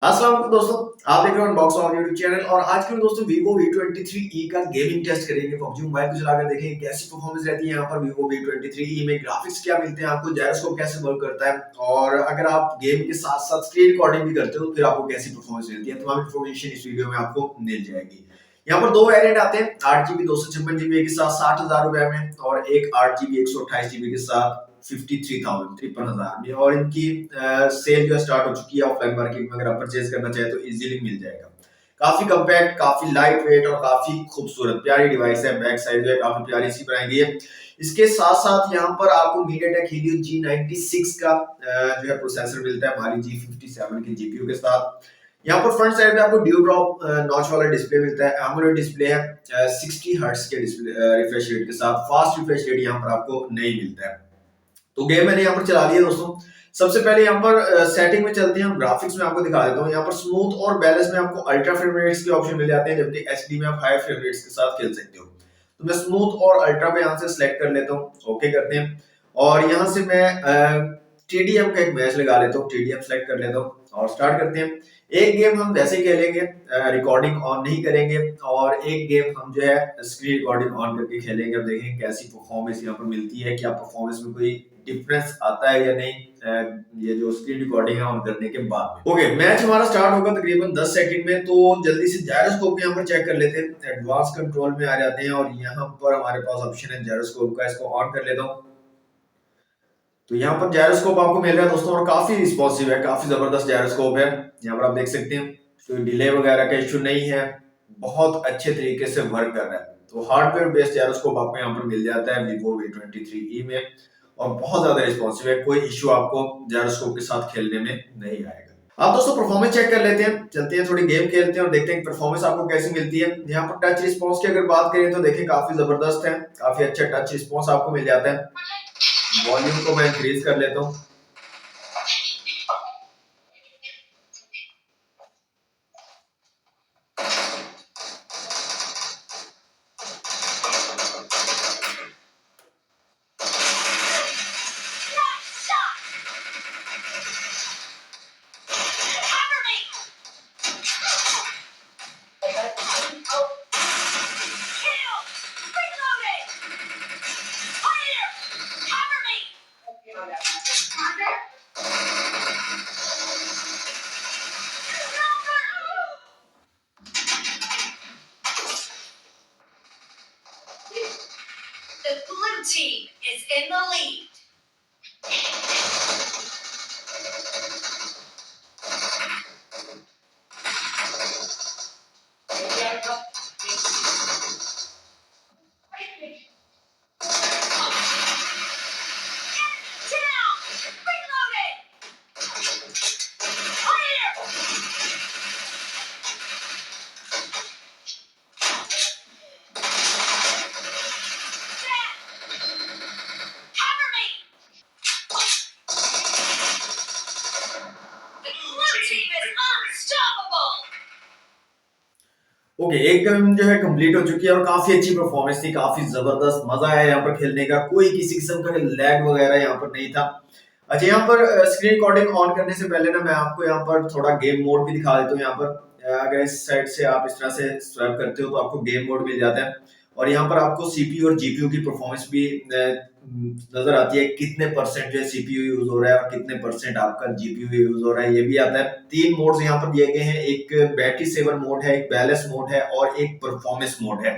अस्सलाम वालेकुम दोस्तों, आप देख रहे हो अनबॉक्स ऑन यूट्यूब चैनल। और आज के दोस्तों Vivo V23e का गेमिंग टेस्ट करेंगे। पबजी मोबाइल को चलाकर देखेंगे कैसी परफॉर्मेंस रहती है यहाँ पर Vivo V23e में, ग्राफिक्स क्या मिलते हैं आपको, जायरोस्कोप कैसे वर्क करता है और अगर आप गेम के साथ साथ स्क्रीन रिकॉर्डिंग भी करते हो फिर आपको कैसी परफॉर्मेंस मिलती है। तमाम इन्फॉर्मेशन इस वीडियो में आपको मिल जाएगी। यहाँ पर दो वेरिएंट आते हैं, 8GB 256GB के साथ 60,000 रुपए में, और एक 8GB 128GB के साथ 53,000 में। और इनकी सेल जो है स्टार्ट हो चुकी है ऑफलाइन मार्केट में। अगर आप परचेज करना चाहे तो इजीली मिल जाएगा। काफी कम्पैक्ट, काफी लाइट वेट और काफी खूबसूरत प्यारी डिवाइस है। बैक साइड जो है काफी प्यारी सी बनाई गई है। इसके साथ साथ यहाँ पर आपको MediaTek Helio G96 का जो है प्रोसेसर मिलता है Mali G57 के जीपीयू के साथ। यहाँ पर फ्रंट साइड पे आपको ड्यू ड्रॉप नॉच वाला डिस्प्ले मिलता है। एमोलेड डिस्प्ले है 60 हर्ट्ज के डिस्प्ले रिफ्रेश रेट के साथ। फास्ट रिफ्रेश रेट यहाँ पर आपको नहीं मिलता है। तो गेम मैंने यहाँ पर चला लिया दोस्तों। सबसे पहले यहाँ पर सेटिंग में चलते हैं, ग्राफिक्स में आपको दिखा देता हूँ। यहाँ पर स्मूथ और बैलेंस में आपको अल्ट्रा फ्रेम रेट्स के ऑप्शन मिल जाते हैं, जबकि एचडी में आप हाई फ्रेम रेट्स के साथ खेल सकते हो। तो मैं स्मूथ और अल्ट्रा पे यहाँ से सिलेक्ट कर लेता हूँ, ओके करते हैं। और यहाँ से मैं टीडीएम का एक मैच लगा लेता हूँ, टीडीएम सेलेक्ट कर लेता हूँ और स्टार्ट करते हैं। एक गेम हम वैसे खेलेंगे, रिकॉर्डिंग ऑन नहीं करेंगे, और एक गेम हम जो है स्क्रीन रिकॉर्डिंग ऑन करके खेलेंगे। अब देखेंगे कैसी परफॉर्मेंस यहाँ पर मिलती है, क्या परफॉर्मेंस में कोई डिफरेंस आता है या नहीं ये जो स्क्रीन रिकॉर्डिंग है ऑन करने के बाद में। ओके, मैच हमारा स्टार्ट होगा तकरीबन 10 सेकंड में। तो जल्दी से जायरोस्कोप यहाँ पर चेक कर लेते हैं। एडवांस कंट्रोल में आ जाते हैं और यहाँ पर हमारे पास ऑप्शन है जायरोस्कोप का, इसको ऑन कर लेता हूँ। तो यहाँ पर जायरोस्कोप आपको मिल रहा है दोस्तों, और काफी रिस्पॉन्सिव है, काफी जबरदस्त जायरोस्कोप है। यहाँ पर आप देख सकते हैं कोई डिले वगैरह का इश्यू नहीं है, बहुत अच्छे तरीके से वर्क कर रहा है। तो हार्डवेयर बेस्ड जायरोस्कोप आपको यहाँ पर मिल जाता है Vivo V23e में, और बहुत ज्यादा रिस्पॉन्सिव है। कोई इश्यू आपको जायरोस्कोप के साथ खेलने में नहीं आएगा। अब दोस्तों परफॉर्मेंस चेक कर लेते हैं, चलते हैं थोड़ी गेम खेलते हैं और देखते हैं परफॉर्मेंस आपको कैसी मिलती है। यहाँ पर टच रिस्पॉन्स की अगर बात करें तो देखिए काफी जबरदस्त है, काफी अच्छा टच रिस्पॉन्स आपको मिल जाता है। वॉल्यूम को मैं इंक्रीज कर लेता हूँ। The blue team is in the lead. Okay, एक गेम जो है कंप्लीट हो चुकी है और काफी अच्छी परफॉर्मेंस थी, काफी जबरदस्त मजा आया यहाँ पर खेलने का। कोई किसी किस्म का लैग वगैरह यहाँ पर नहीं था। अच्छा, यहाँ पर स्क्रीन रिकॉर्डिंग ऑन करने से पहले ना मैं आपको यहाँ पर थोड़ा गेम मोड भी दिखा देता हूँ। यहाँ पर अगर इस साइड से आप इस तरह से स्वैप करते हो तो आपको गेम मोड मिल जाता है, और यहाँ पर आपको सीपीयू और जीपीयू की परफॉर्मेंस भी नजर आती है, कितने परसेंट जो है सीपीयू यूज हो रहा है और कितने परसेंट आपका जीपीयू यूज हो रहा है, ये भी आता है। 3 मोड्स यहाँ पर दिए गए हैं, एक बैटरी सेवर मोड है, एक बैलेंस मोड है और एक परफॉर्मेंस मोड है।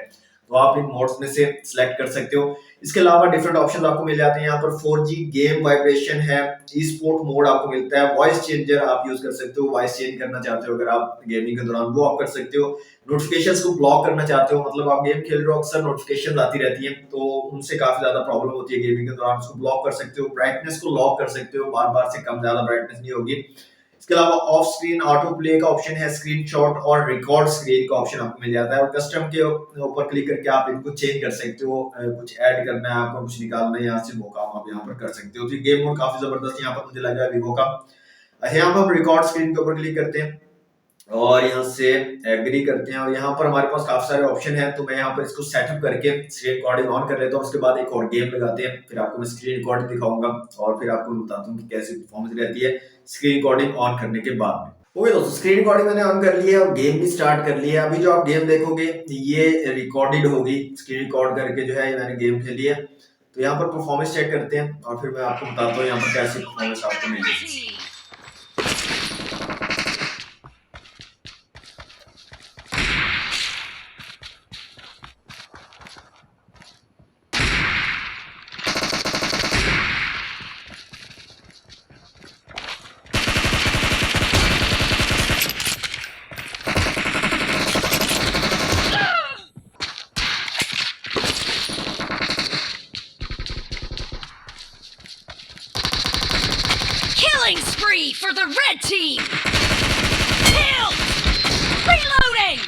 तो आप इन मोड्स में से सिलेक्ट कर सकते हो। इसके अलावा डिफरेंट ऑप्शन आपको मिल जाते हैं। यहाँ पर 4G गेम वाइब्रेशन है, ई स्पोर्ट मोड आपको मिलता है, वॉइस चेंजर आप यूज कर सकते हो, वॉइस चेंज करना चाहते हो अगर आप गेमिंग के दौरान वो आप कर सकते हो। नोटिफिकेशंस को ब्लॉक करना चाहते हो, मतलब आप गेम खेल रहे हो अक्सर नोटिफिकेशन आती रहती हैं तो उनसे काफी ज्यादा प्रॉब्लम होती है गेमिंग के दौरान, उसको ब्लॉक कर सकते हो। ब्राइटनेस को लॉक कर सकते हो, बार बार से कम ज्यादा ब्राइटनेस नहीं होगी। इसके अलावा ऑफ स्क्रीन ऑटो प्ले का ऑप्शन है, स्क्रीनशॉट और रिकॉर्ड स्क्रीन का ऑप्शन आपको मिल जाता है, और कस्टम के ऊपर क्लिक करके आप इनको चेंज कर सकते हो। कुछ ऐड करना है आपको, कुछ निकालना है यहाँ से, वो काम आप यहाँ पर कर सकते हो। तो गेम मोड काफी जबरदस्त यहाँ पर मुझे लगा Vivo का। यहाँ पर हम रिकॉर्ड स्क्रीन के ऊपर क्लिक करते हैं और यहाँ से एग्री करते हैं, और यहाँ पर हमारे पास काफी सारे ऑप्शन हैं। तो मैं यहाँ पर इसको सेटअप करके स्क्रीन रिकॉर्डिंग ऑन कर लेता हूँ। उसके बाद एक और गेम लगाते हैं, फिर आपको मैं स्क्रीन रिकॉर्डिंग दिखाऊंगा और फिर आपको बताता हूँ कि कैसी परफॉर्मेंस रहती है स्क्रीन रिकॉर्डिंग ऑन करने के बाद में। ओके दोस्तों, स्क्रीन रिकॉर्डिंग मैंने ऑन कर ली है और गेम भी स्टार्ट कर लिया है। अभी जो आप गेम देखोगे ये रिकॉर्डेड होगी, स्क्रीन रिकॉर्ड करके जो है ये मैंने गेम खेली है। तो यहाँ पर परफॉर्मेंस चेक करते हैं और फिर मैं आपको बताता हूँ यहाँ पर कैसी Point परफॉर्मेंस for आपको the red मिलेगी। team. Killing spree for the red team. Kill. Reloading.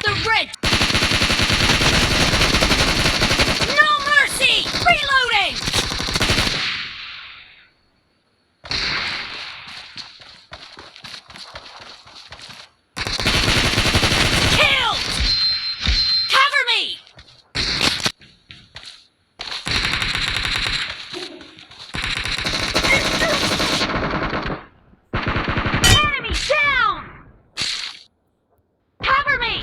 The red. No mercy. Reloading. Killed. Cover me. Enemy down. Cover me.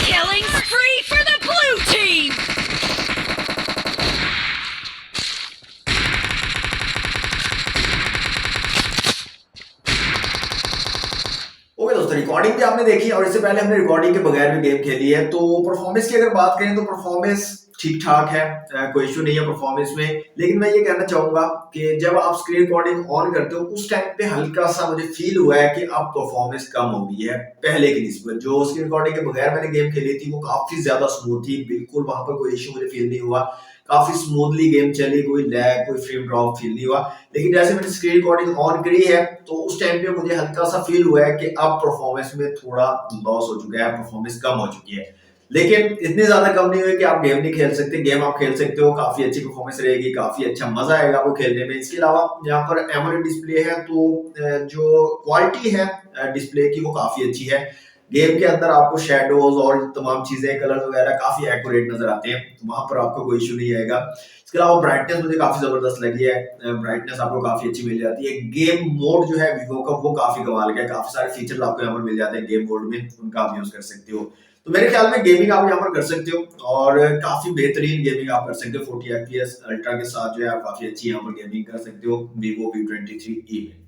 Killing spree for the blue team. Okay दोस्तों, recording भी आपने देखी और इससे पहले हमने recording के बगैर भी गेम खेली है। तो परफॉर्मेंस की अगर बात करें तो परफॉर्मेंस ठीक ठाक है, कोई इशू नहीं है परफॉर्मेंस में। लेकिन मैं ये कहना चाहूंगा कि जब आप स्क्रीन रिकॉर्डिंग ऑन करते हो उस टाइम पे हल्का सा मुझे फील हुआ है कि अब परफॉर्मेंस कम हो गई है पहले की निस्बत। जो स्क्रीन रिकॉर्डिंग के बगैर मैंने गेम खेली थी वो काफी ज्यादा स्मूथ थी, बिल्कुल वहां पर कोई इशू मुझे फील नहीं हुआ। काफी स्मूथली गेम चली, कोई लैग कोई फ्रेम ड्रॉप फील नहीं हुआ। लेकिन जैसे मैंने स्क्रीन रिकॉर्डिंग ऑन करी है तो उस टाइम पे मुझे हल्का सा फील हुआ है कि अब परफॉर्मेंस में थोड़ा लॉस हो चुका है, परफॉर्मेंस कम हो चुकी है। लेकिन इतनी ज्यादा कम नहीं हुई कि आप गेम नहीं खेल सकते। गेम आप खेल सकते हो, काफी अच्छी परफॉर्मेंस रहेगी, काफी अच्छा मजा आएगा आपको खेलने में। इसके अलावा यहाँ पर एमोलेड डिस्प्ले है तो जो क्वालिटी है डिस्प्ले की वो काफी अच्छी है। गेम के अंदर आपको शेडोज और तमाम चीजें कलर वगैरह काफी एक्यूरेट नजर आते हैं, तो वहां पर आपको कोई इशू नहीं आएगा। इसके अलावा ब्राइटनेस मुझे काफी जबरदस्त लगी है, ब्राइटनेस आपको काफी अच्छी मिल जाती है। गेम मोड जो है वीवो का वो काफी कमाल का है, काफी सारे फीचर्स आपको यहाँ पर मिल जाते हैं गेम मोड में, उनका आप यूज कर सकते हो। तो मेरे ख्याल में गेमिंग आप यहाँ पर कर सकते हो और काफी बेहतरीन गेमिंग आप कर सकते हो। 40 FPS अल्ट्रा के साथ जो है आप काफी अच्छी यहाँ पर गेमिंग कर सकते हो वीवो V23e में।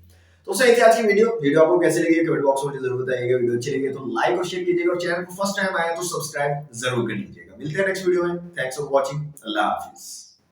तो सही थी आज की वीडियो। वीडियो आपको कैसी लगी कमेंट बॉक्स में मुझे जरूर बताइएगा। वीडियो अच्छी लगी तो लाइक और शेयर कीजिएगा और चैनल को फर्स्ट टाइम आए तो सब्सक्राइब जरूर कर लीजिएगा। मिलते हैं नेक्स्ट वीडियो में। Thanks for watching. Allah Hafiz.